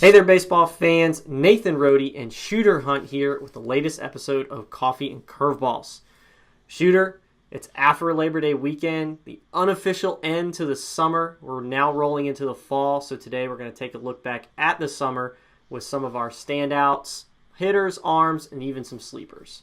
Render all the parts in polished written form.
Hey there, baseball fans. Nathan Rohde and Shooter Hunt here with the latest episode of Coffee and Curveballs. Shooter, it's after Labor Day weekend, the unofficial end to the summer. We're now rolling into the fall, so today we're going to take a look back at the summer with some of our standouts, hitters, arms, and even some sleepers.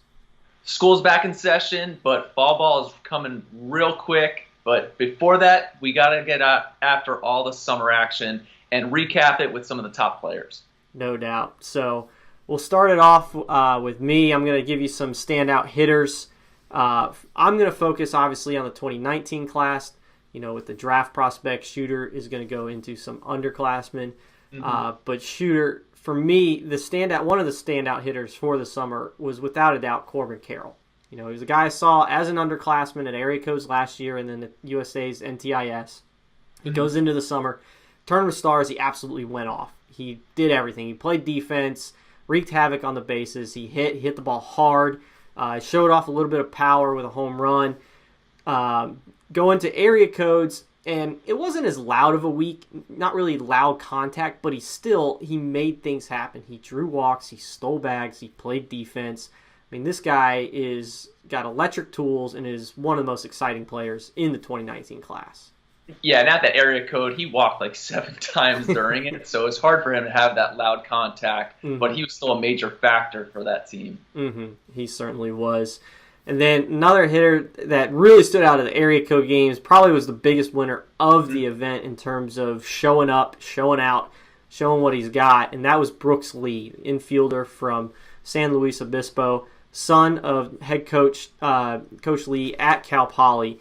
School's back in session, but fall ball is coming real quick. But before that, we got to get after all the summer action and recap it with some of the top players. No doubt. So we'll start it off with me. I'm going to give you some standout hitters. I'm going to focus, obviously, on the 2019 class. You know, with the draft prospect, Shooter is going to go into some underclassmen. But Shooter, for me, one of the standout hitters for the summer was without a doubt Corbin Carroll. You know, he was a guy I saw as an underclassman at area codes last year and then at USA's NTIS. He goes into the summer. Tournament Stars, he absolutely went off. He did everything. He played defense, wreaked havoc on the bases. He hit the ball hard, showed off a little bit of power with a home run. Go into area codes, and it wasn't as loud of a week, not really loud contact, but he made things happen. He drew walks, he stole bags, he played defense. I mean, this guy got electric tools and is one of the most exciting players in the 2019 class. Yeah, and at that area code, he walked like 7 times during it, so it's hard for him to have that loud contact, but he was still a major factor for that team. He certainly was. And then another hitter that really stood out of the area code games, probably was the biggest winner of the event in terms of showing up, showing out, showing what he's got, and that was Brooks Lee, infielder from San Luis Obispo, son of head coach Coach Lee at Cal Poly.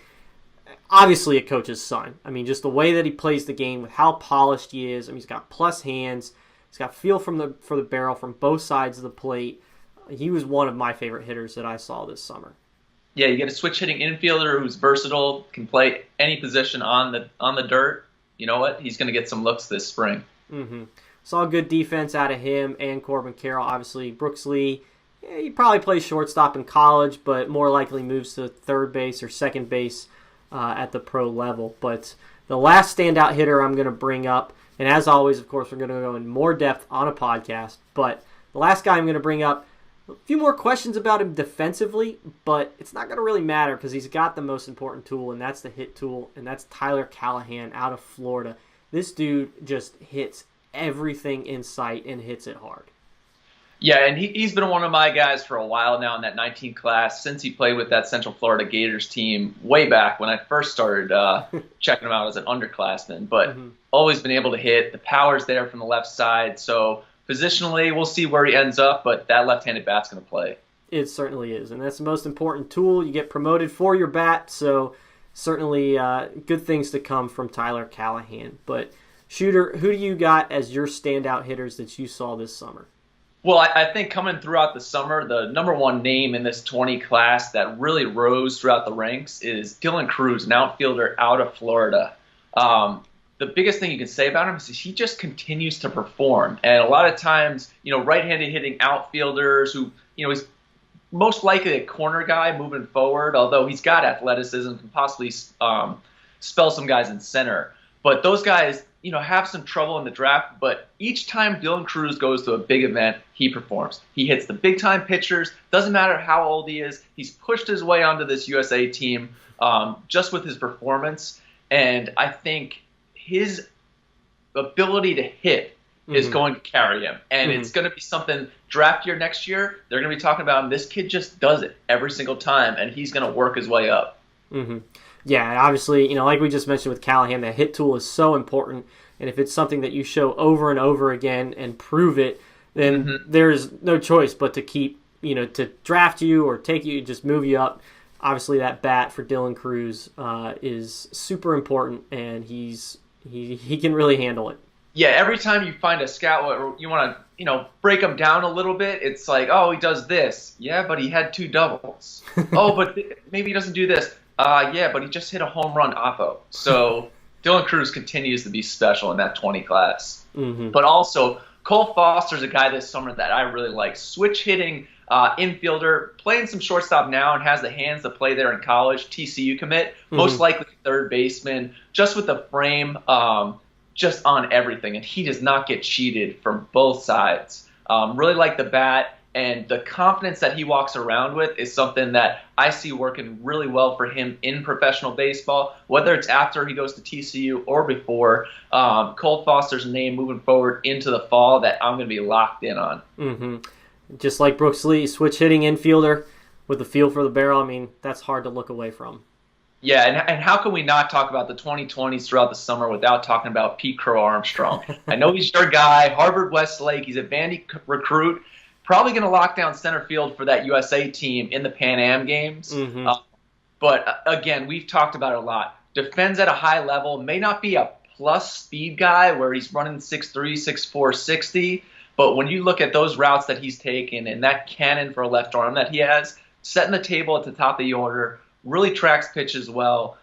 Obviously a coach's son. I mean, just the way that he plays the game with how polished he is. I mean, he's got plus hands. He's got feel for the barrel from both sides of the plate. He was one of my favorite hitters that I saw this summer. Yeah, you get a switch-hitting infielder who's versatile, can play any position on the dirt. You know what? He's going to get some looks this spring. Saw good defense out of him and Corbin Carroll. Obviously, Brooks Lee, he probably plays shortstop in college, but more likely moves to third base or second base at the pro level. But the last standout hitter I'm going to bring up, and as always, of course, we're going to go in more depth on a podcast, but the last guy I'm going to bring up, a few more questions about him defensively, but it's not going to really matter because he's got the most important tool, and that's the hit tool, and that's Tyler Callahan out of Florida. This dude just hits everything in sight and hits it hard. Yeah, and he's been one of my guys for a while now in that 19 class since he played with that Central Florida Gators team way back when I first started checking him out as an underclassman. But always been able to hit. The power's there from the left side. So positionally, we'll see where he ends up, but that left-handed bat's going to play. It certainly is, and that's the most important tool. You get promoted for your bat, so certainly good things to come from Tyler Callahan. But, Shooter, who do you got as your standout hitters that you saw this summer? Well, I think coming throughout the summer, the number one name in this 20 class that really rose throughout the ranks is Dylan Cruz, an outfielder out of Florida. The biggest thing you can say about him is he just continues to perform. And a lot of times, right-handed hitting outfielders who, he's most likely a corner guy moving forward, although he's got athleticism, can possibly spell some guys in center. But those guys, have some trouble in the draft, but each time Dylan Cruz goes to a big event, he performs. He hits the big-time pitchers. Doesn't matter how old he is. He's pushed his way onto this USA team just with his performance. And I think his ability to hit is going to carry him. And it's going to be something draft year next year, they're going to be talking about him. This kid just does it every single time, and he's going to work his way up. Yeah, and obviously, like we just mentioned with Callahan, that hit tool is so important. And if it's something that you show over and over again and prove it, then there's no choice but to keep, to draft you or take you, just move you up. Obviously, that bat for Dylan Cruz is super important, and he can really handle it. Yeah, every time you find a scout or you want to, break him down a little bit, it's like, oh, he does this. Yeah, but he had 2 doubles. Oh, but maybe he doesn't do this. Yeah, but he just hit a home run oppo. So Dylan Cruz continues to be special in that 20 class. But also, Cole Foster's a guy this summer that I really like. Switch hitting infielder, playing some shortstop now and has the hands to play there in college. TCU commit, most likely third baseman, just with the frame. just on everything, and he does not get cheated from both sides. Really like the bat, and the confidence that he walks around with is something that I see working really well for him in professional baseball, whether it's after he goes to TCU or before. Cole Foster's a name moving forward into the fall that I'm going to be locked in on. Mm-hmm. Just like Brooks Lee, switch hitting infielder with the feel for the barrel. I mean, that's hard to look away from. Yeah, and how can we not talk about the 2020s throughout the summer without talking about Pete Crow Armstrong? I know he's your guy, Harvard Westlake. He's a Vandy recruit, probably going to lock down center field for that USA team in the Pan Am games. Mm-hmm. But again, we've talked about it a lot. Defends at a high level, may not be a plus speed guy where he's running 6'3", 6'4", 60, but when you look at those routes that he's taken and that cannon for a left arm that he has, setting the table at the top of the order, really tracks pitches well.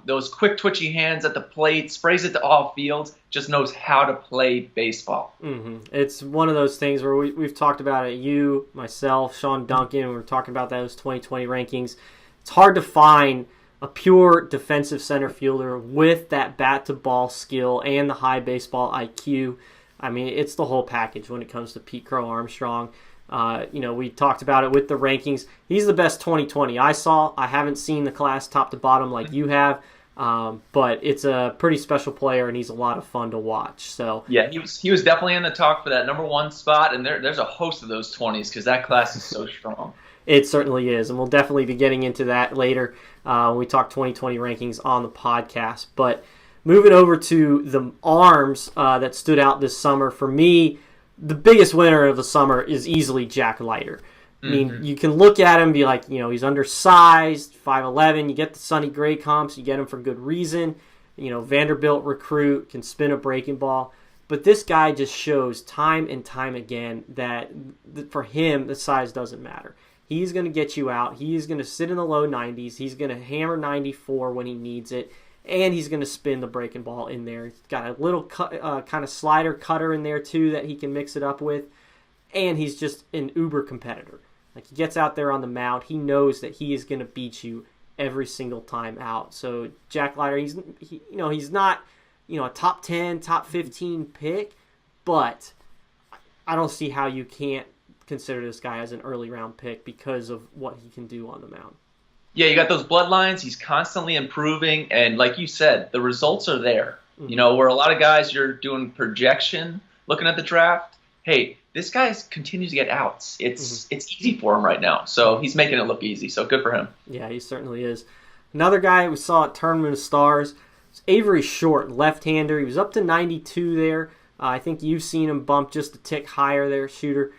Those quick twitchy hands at the plate, sprays it to all fields, just knows how to play baseball. Mm-hmm. It's one of those things where we've talked about it, you, myself, Sean Duncan, we were talking about those 2020 rankings. It's hard to find a pure defensive center fielder with that bat-to-ball skill and the high baseball IQ. I mean, it's the whole package when it comes to Pete Crow Armstrong. We talked about it with the rankings. He's the best 2020 I saw. I haven't seen the class top to bottom like you have, but it's a pretty special player, and he's a lot of fun to watch. So yeah, he was definitely in the talk for that number one spot, and there's a host of those 20s because that class is so strong. It certainly is, and we'll definitely be getting into that later when we talk 2020 rankings on the podcast. But moving over to the arms that stood out this summer, for me, the biggest winner of the summer is easily Jack Leiter. I mean, you can look at him and be like, he's undersized, 5'11". You get the Sonny Gray comps. You get him for good reason. Vanderbilt recruit, can spin a breaking ball. But this guy just shows time and time again that for him, the size doesn't matter. He's going to get you out. He's going to sit in the low 90s. He's going to hammer 94 when he needs it. And he's going to spin the breaking ball in there. He's got a little kind of slider cutter in there, too, that he can mix it up with. And he's just an uber competitor. Like, he gets out there on the mound. He knows that he is going to beat you every single time out. So, Jack Leiter, he's not, a top 10, top 15 pick. But I don't see how you can't consider this guy as an early round pick because of what he can do on the mound. Yeah, you got those bloodlines. He's constantly improving, and like you said, the results are there. Mm-hmm. Where a lot of guys, you're doing projection, looking at the draft. Hey, this guy continues to get outs. It's easy for him right now, so he's making it look easy. So good for him. Yeah, he certainly is. Another guy we saw at Tournament of Stars, Avery Short, left-hander. He was up to 92 there. I think you've seen him bump just a tick higher there, shooter.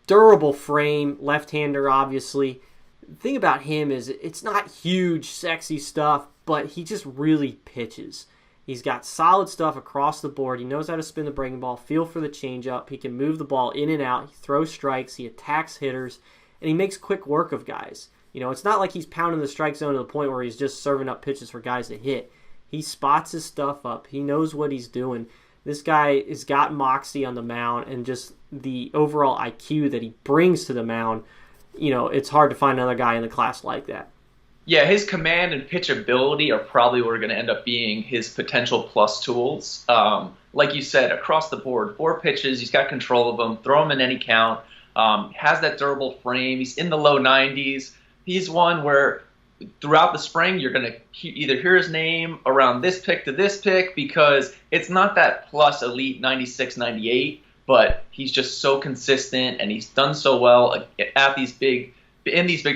Durable frame, left-hander, obviously. The thing about him is it's not huge, sexy stuff, but he just really pitches. He's got solid stuff across the board. He knows how to spin the breaking ball, feel for the changeup. He can move the ball in and out. He throws strikes. He attacks hitters, and he makes quick work of guys. It's not like he's pounding the strike zone to the point where he's just serving up pitches for guys to hit. He spots his stuff up. He knows what he's doing. This guy has got moxie on the mound, and just the overall IQ that he brings to the mound, it's hard to find another guy in the class like that. Yeah, his command and pitchability are probably what are going to end up being his potential plus tools. Like you said, across the board, 4 pitches, he's got control of them, throw them in any count, has that durable frame, he's in the low 90s. He's one where throughout the spring you're going to either hear his name around this pick to this pick because it's not that plus elite 96, 98, but he's just so consistent and he's done so well at these big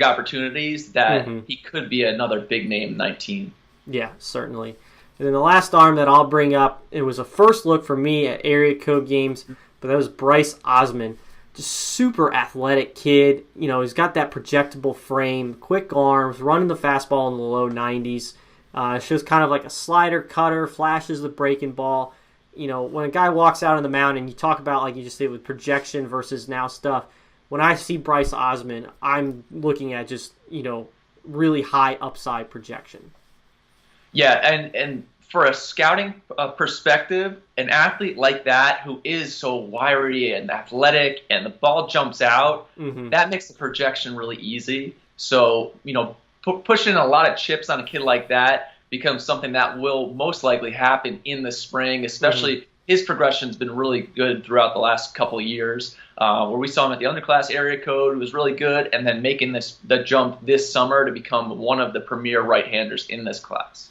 opportunities that he could be another big name 19. Yeah, certainly. And then the last arm that I'll bring up, it was a first look for me at area code games, but that was Bryce Osmond. Just super athletic kid. He's got that projectable frame, quick arms, running the fastball in the low 90s. Shows kind of like a slider cutter, flashes the breaking ball. When a guy walks out on the mound and you talk about, like you just did with projection versus now stuff, when I see Bryce Osmond, I'm looking at just, really high upside projection. Yeah, and for a scouting perspective, an athlete like that who is so wiry and athletic and the ball jumps out, that makes the projection really easy. So, pushing a lot of chips on a kid like that, becomes something that will most likely happen in the spring, especially his progression's been really good throughout the last couple of years, where we saw him at the underclass area code, was really good, and then making the jump this summer to become one of the premier right-handers in this class.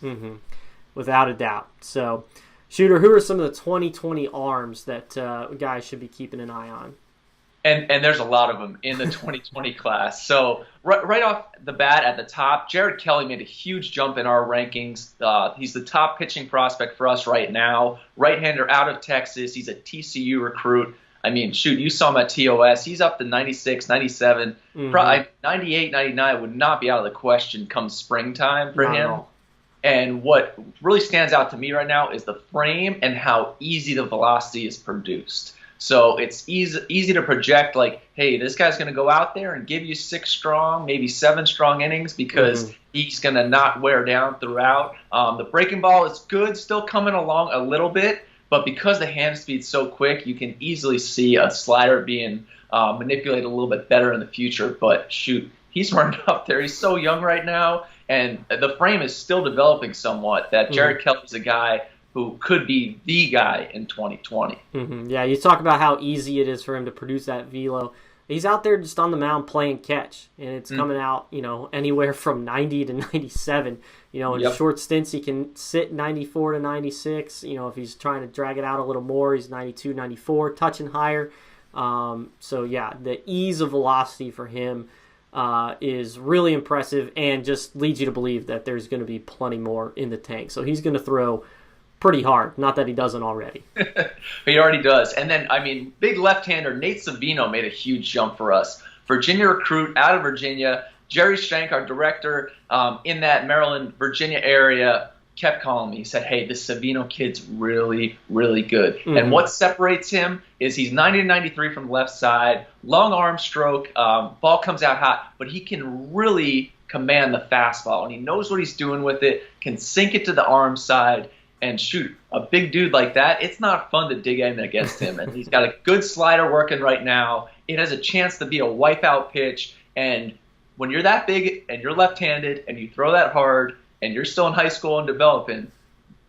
Without a doubt. So, Shooter, who are some of the 2020 arms that guys should be keeping an eye on? And there's a lot of them in the 2020 class. So right off the bat at the top, Jared Kelly made a huge jump in our rankings. He's the top pitching prospect for us right now. Right-hander out of Texas. He's a TCU recruit. I mean, shoot, you saw him at TOS. He's up to 96, 97. 98, 99 would not be out of the question come springtime for him. And what really stands out to me right now is the frame and how easy the velocity is produced. So it's easy to project, like, hey, this guy's going to go out there and give you 6 strong, maybe 7 strong innings because he's going to not wear down throughout. The breaking ball is good, still coming along a little bit, but because the hand speed's so quick, you can easily see a slider being manipulated a little bit better in the future. But shoot, he's running up there. He's so young right now, and the frame is still developing somewhat. That Jared Kelly's a guy who could be the guy in 2020. Yeah, you talk about how easy it is for him to produce that velo. He's out there just on the mound playing catch, and it's coming out, anywhere from 90 to 97. In short stints, he can sit 94 to 96. If he's trying to drag it out a little more, he's 92, 94, touching higher. The ease of velocity for him is really impressive and just leads you to believe that there's going to be plenty more in the tank. So he's going to throw pretty hard. Not that he doesn't already. He already does. And then, big left-hander Nate Savino made a huge jump for us. Virginia recruit out of Virginia. Jerry Shank, our director in that Maryland, Virginia area, kept calling me. He said, hey, this Savino kid's really, really good. And what separates him is he's 90 to 93 from the left side, long arm stroke, ball comes out hot, but he can really command the fastball. And he knows what he's doing with it, can sink it to the arm side. And shoot, a big dude like that, it's not fun to dig in against him. And he's got a good slider working right now. It has a chance to be a wipeout pitch. And when you're that big and you're left-handed and you throw that hard and you're still in high school and developing,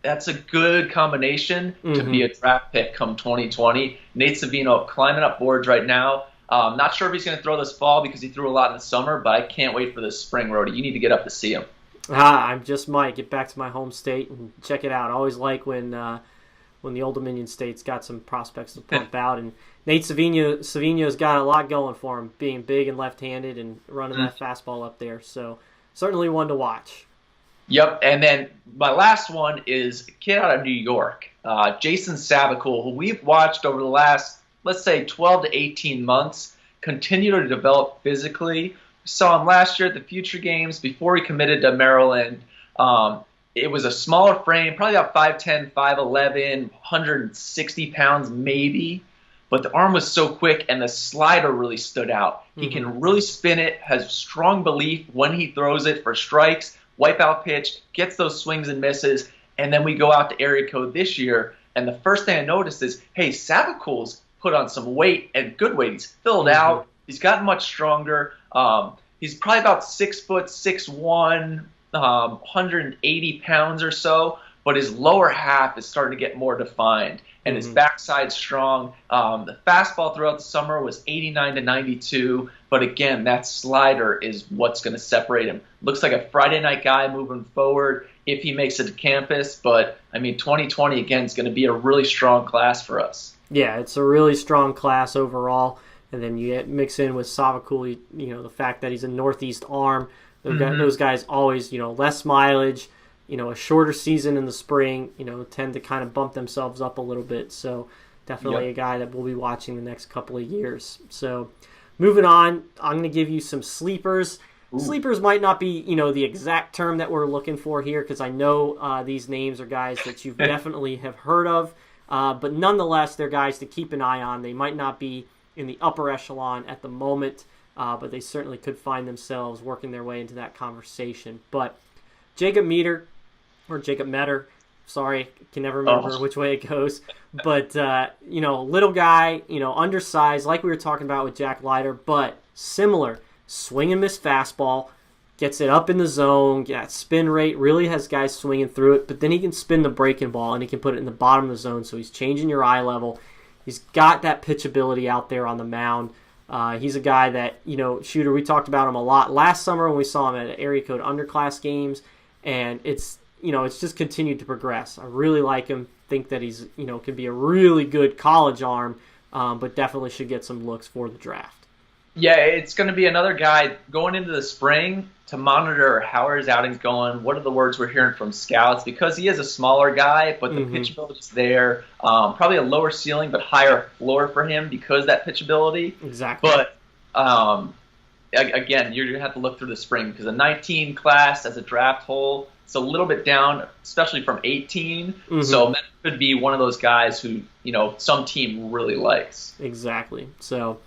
that's a good combination to be a draft pick come 2020. Nate Savino climbing up boards right now. Not sure if he's going to throw this fall because he threw a lot in the summer, but I can't wait for this spring roadie. You need to get up to see him. I just might get back to my home state and check it out. I always like when the Old Dominion state's got some prospects to pump out. And Nate Savino's got a lot going for him, being big and left-handed and running that fastball up there. So certainly one to watch. Yep, and then my last one is a kid out of New York, Jason Sabacool, who we've watched over the last, let's say, 12 to 18 months, continue to develop physically. We saw him last year at the Future Games before he committed to Maryland. It was a smaller frame, probably about 5'10", 5'11", 160 pounds maybe, but the arm was so quick and the slider really stood out. He can really spin it, has strong belief when he throws it for strikes, wipeout pitch, gets those swings and misses, and then we go out to area code this year, and the first thing I noticed is, hey, Sabacool's put on some weight, and good weight. He's filled out. He's gotten much stronger. He's probably about 6'6", 180 pounds or so, but his lower half is starting to get more defined, and his backside's strong. The fastball throughout the summer was 89 to 92, but again, that slider is what's going to separate him. Looks like a Friday night guy moving forward if he makes it to campus, but 2020 again is going to be a really strong class for us. Yeah, it's a really strong class overall. And then you mix in with Sabacool, the fact that he's a Northeast arm. Those guys always, less mileage, a shorter season in the spring, tend to kind of bump themselves up a little bit. So definitely a guy that we'll be watching the next couple of years. So moving on, I'm going to give you some sleepers. Sleepers might not be, the exact term that we're looking for here because I know these names are guys that you definitely have heard of. But nonetheless, they're guys to keep an eye on. They might not be in the upper echelon at the moment, but they certainly could find themselves working their way into that conversation. But Jacob Meter, sorry, can never remember which way it goes. But, little guy, undersized, like we were talking about with Jack Leiter, but similar. Swing and miss fastball, gets it up in the zone, that spin rate, really has guys swinging through it, but then he can spin the breaking ball and he can put it in the bottom of the zone, so he's changing your eye level. He's got that pitchability out there on the mound. He's a guy that, Shooter, we talked about him a lot last summer when we saw him at area code underclass games, and it's just continued to progress. I really like him, think that he's, can be a really good college arm, but definitely should get some looks for the draft. Yeah, it's going to be another guy going into the spring to monitor how are his outings going, what are the words we're hearing from scouts, because he is a smaller guy, but the pitchability is there. Probably a lower ceiling, but higher floor for him because of that pitchability. Exactly. But again, you're going to have to look through the spring because a 19 class as a draft hole, it's a little bit down, especially from 18. So that could be one of those guys who, some team really likes. Exactly. So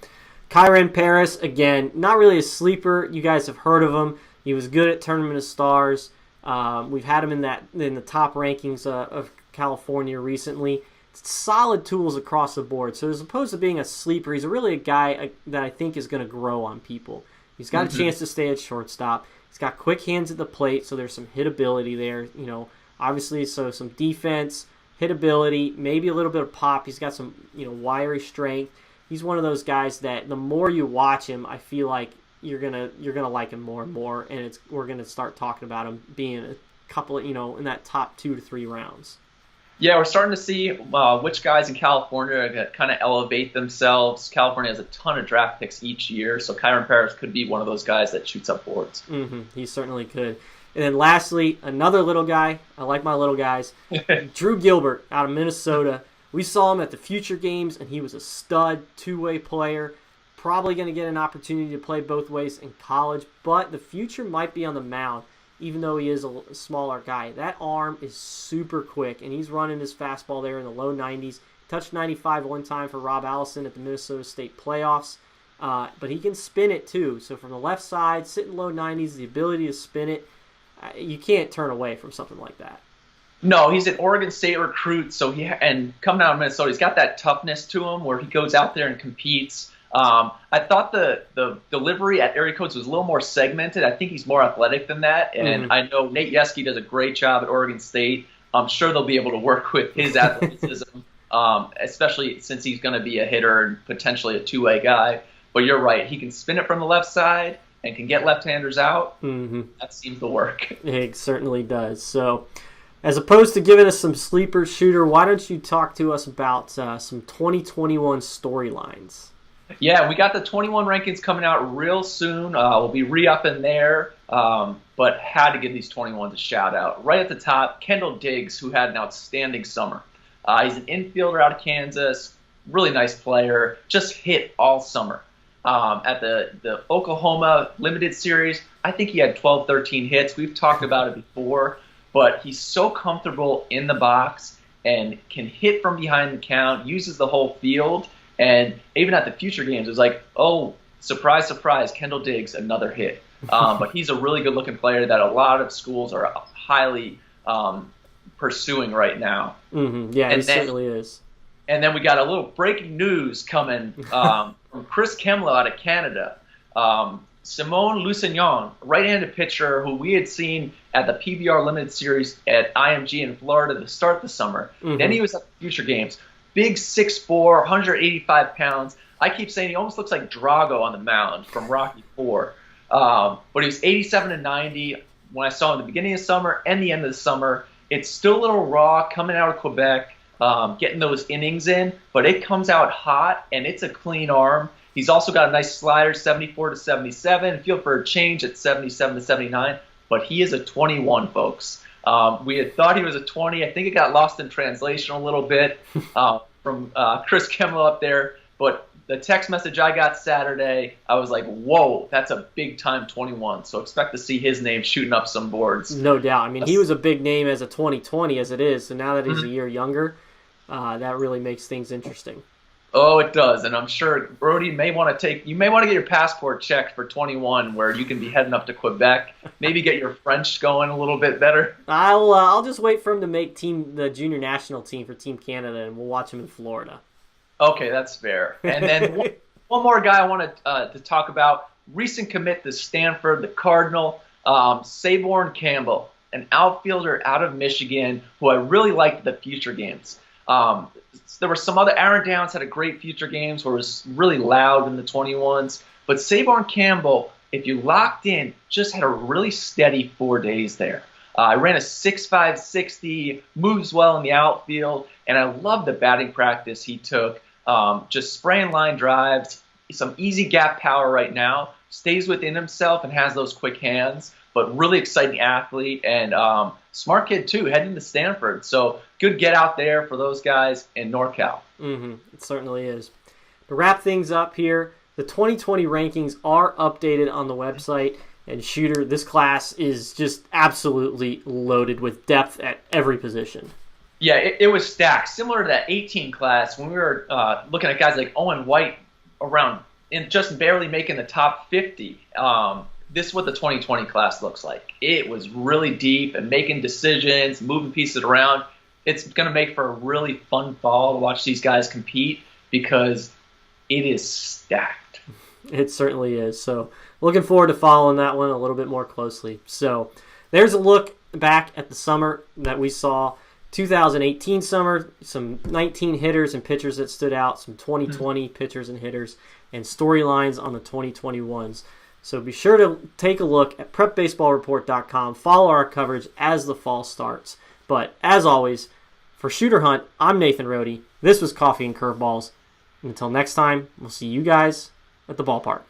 Kyren Paris, again, not really a sleeper. You guys have heard of him. He was good at Tournament of Stars. We've had him in the top rankings of California recently. Solid tools across the board. So as opposed to being a sleeper, he's really a guy that I think is going to grow on people. He's got a chance to stay at shortstop. He's got quick hands at the plate, so there's some hitability there. Obviously, so some defense, hitability, maybe a little bit of pop. He's got some, wiry strength. He's one of those guys that the more you watch him, I feel like you're gonna like him more and more, and we're gonna start talking about him being a couple of, in that top 2 to 3 rounds. Yeah, we're starting to see which guys in California kind of elevate themselves. California has a ton of draft picks each year, so Kyren Paris could be one of those guys that shoots up boards. He certainly could. And then lastly, another little guy. I like my little guys. Drew Gilbert out of Minnesota. We saw him at the Future Games, and he was a stud, two-way player. Probably going to get an opportunity to play both ways in college, but the future might be on the mound, even though he is a smaller guy. That arm is super quick, and he's running his fastball there in the low 90s. Touched 95 one time for Rob Allison at the Minnesota State playoffs, but he can spin it too. So from the left side, sitting low 90s, the ability to spin it, you can't turn away from something like that. No, he's an Oregon State recruit, so and coming out of Minnesota, he's got that toughness to him where he goes out there and competes. I thought the delivery at area codes was a little more segmented. I think he's more athletic than that, and I know Nate Yeske does a great job at Oregon State. I'm sure they'll be able to work with his athleticism, especially since he's going to be a hitter and potentially a two-way guy. But you're right, he can spin it from the left side and can get left-handers out. That seems to work. It certainly does. So, as opposed to giving us some sleeper Shooter, why don't you talk to us about some 2021 storylines? Yeah, we got the 21 rankings coming out real soon. We'll be re-upping there, but had to give these 21s a shout-out. Right at the top, Kendall Diggs, who had an outstanding summer. He's an infielder out of Kansas, really nice player, just hit all summer. At the Oklahoma Limited Series, I think he had 12, 13 hits. We've talked about it before. But he's so comfortable in the box and can hit from behind the count, uses the whole field. And even at the Future Games, it was like, oh, surprise, surprise, Kendall Diggs, another hit. But he's a really good-looking player that a lot of schools are highly pursuing right now. Yeah, he certainly is. And then we got a little breaking news coming from Chris Kemlow out of Canada. Simone Lusignan, right-handed pitcher who we had seen at the PBR Limited Series at IMG in Florida to start the summer. Then he was at the Future Games. Big 6'4", 185 pounds. I keep saying he almost looks like Drago on the mound from Rocky IV. But he was 87 and 90 when I saw him at the beginning of summer and the end of the summer. It's still a little raw coming out of Quebec, getting those innings in, but it comes out hot, and it's a clean arm. He's also got a nice slider, 74 to 77. Feel for a change at 77 to 79, but he is a 21, folks. We had thought he was a 20. I think it got lost in translation a little bit from Chris Kemlow up there. But the text message I got Saturday, I was like, whoa, that's a big-time 21. So expect to see his name shooting up some boards. No doubt. I mean, he was a big name as a 2020 as it is. So now that he's a year younger, that really makes things interesting. Oh, it does, and I'm sure Brody may want to get your passport checked for 21, where you can be heading up to Quebec. Maybe get your French going a little bit better. I'll just wait for him to make the junior national team for Team Canada, and we'll watch him in Florida. Okay, that's fair. And then one more guy I want to talk about. Recent commit to Stanford, the Cardinal. Saborn Campbell, an outfielder out of Michigan who I really liked the future games. There were some other. Aaron Downs had a great future games where it was really loud in the 21s. But Saborn Campbell, if you locked in, just had a really steady 4 days there. I ran a 6.5 60, moves well in the outfield, and I love the batting practice he took. Just spraying line drives, some easy gap power right now, stays within himself and has those quick hands, but really exciting athlete and smart kid too, heading to Stanford. So good get out there for those guys in NorCal. It certainly is. To wrap things up here, the 2020 rankings are updated on the website. And Shooter, this class is just absolutely loaded with depth at every position. Yeah, it was stacked. Similar to that 18 class when we were looking at guys like Owen White around and just barely making the top 50. This is what the 2020 class looks like. It was really deep and making decisions, moving pieces around. It's going to make for a really fun fall to watch these guys compete because it is stacked. It certainly is. So looking forward to following that one a little bit more closely. So there's a look back at the summer that we saw. 2018 summer, some 19 hitters and pitchers that stood out, some 2020 pitchers and hitters, and storylines on the 2021s. So be sure to take a look at prepbaseballreport.com. Follow our coverage as the fall starts. But as always, for Shooter Hunt, I'm Nathan Rohde. This was Coffee and Curveballs. Until next time, we'll see you guys at the ballpark.